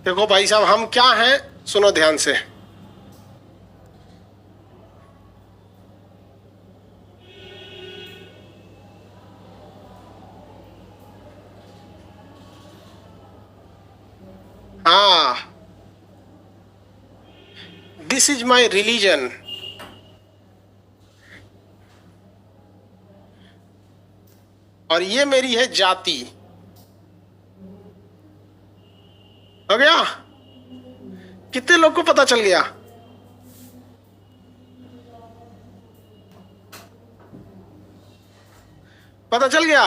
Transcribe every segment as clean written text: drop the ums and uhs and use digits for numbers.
देखो भाई साहब, हम क्या हैं, सुनो ध्यान से। हाँ, दिस इज माई रिलीजन। और ये मेरी है जाति। हो गया? कितने लोग को पता चल गया? पता चल गया?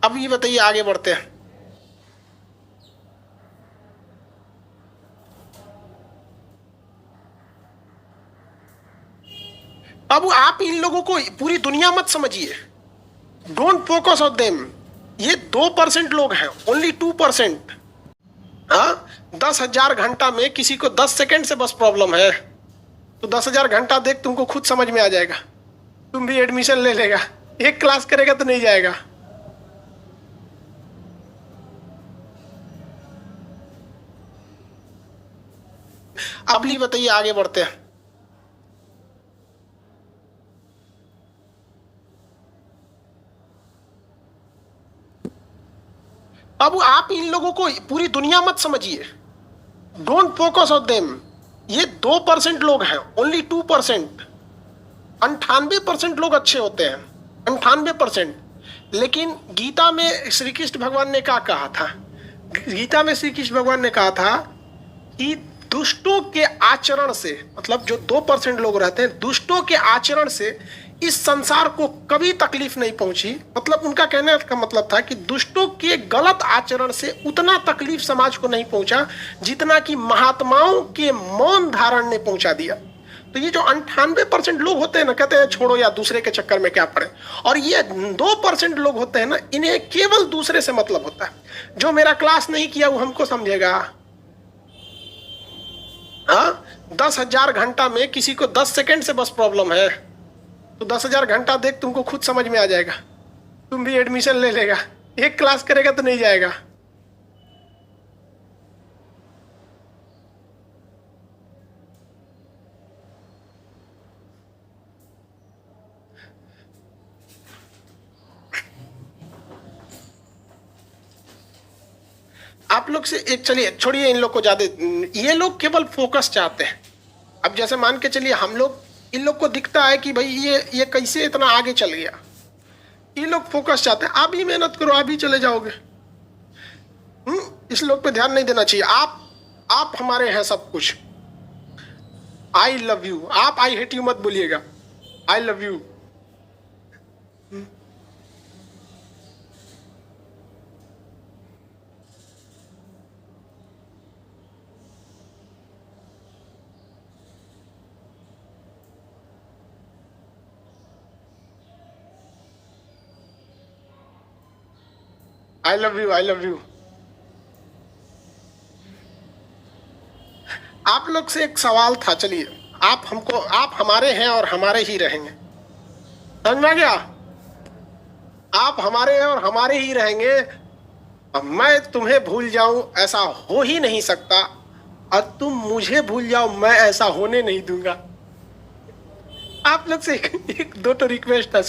अब ये बताइए, आगे बढ़ते हैं। अब आप इन लोगों को पूरी दुनिया मत समझिए। Don't focus on them. ये 2% लोग हैं, ओनली 2%। हाँ, 10,000 घंटा में किसी को 10 सेकंड से बस प्रॉब्लम है, तो 10,000 घंटा देख, तुमको खुद समझ में आ जाएगा। तुम भी एडमिशन ले लेगा। एक क्लास करेगा तो नहीं जाएगा। अब ये बताइए, आगे बढ़ते हैं। अब आप इन लोगों को पूरी दुनिया मत समझिए। Don't focus on them. ये 2% लोग हैं, ओनली 2%। 98% लोग अच्छे होते हैं, 98%। लेकिन गीता में श्री कृष्ण भगवान ने क्या कहा था? गीता में श्री कृष्ण भगवान ने कहा था कि दुष्टों के आचरण से, मतलब जो 2% लोग रहते हैं, दुष्टों के आचरण से इस संसार को कभी तकलीफ नहीं पहुंची। मतलब उनका कहने का मतलब था कि दुष्टों के गलत आचरण से उतना तकलीफ समाज को नहीं पहुंचा जितना कि महात्माओं के मौन धारण ने पहुंचा दिया। तो ये जो 98% लोग होते हैं ना, कहते हैं छोड़ो या दूसरे के चक्कर में क्या पड़े। और ये 2% लोग होते हैं ना, इन्हें केवल दूसरे से मतलब होता है। जो मेरा क्लास नहीं किया वो हमको समझेगा। हाँ, 10,000 घंटा में किसी को 10 सेकंड से बस प्रॉब्लम है, तो 10,000 घंटा देख, तुमको खुद समझ में आ जाएगा। तुम भी एडमिशन ले लेगा। एक क्लास करेगा तो नहीं जाएगा। आप लोग से एक, चलिए छोड़िए इन लोग को ज्यादा। ये लोग केवल फोकस चाहते हैं। अब जैसे मान के चलिए, हम लोग, इन लोग को दिखता है कि भाई ये कैसे इतना आगे चल गया। ये लोग फोकस चाहते हैं। आप ही मेहनत करो, आप ही चले जाओगे। इस लोग पे ध्यान नहीं देना चाहिए। आप हमारे हैं सब कुछ। I love you. आप आई हेट यू मत बोलिएगा, I love you. I love you, I love you. आप लोग से एक सवाल था, चलिए। आप हमारे हैं और हमारे ही रहेंगे। समझ में आ गया? आप हमारे हैं और हमारे ही रहेंगे। अब मैं तुम्हें भूल जाऊं, ऐसा हो ही नहीं सकता। और तुम मुझे भूल जाओ, मैं ऐसा होने नहीं दूंगा। आप लोग से एक दो तो रिक्वेस्ट है, सुनिए।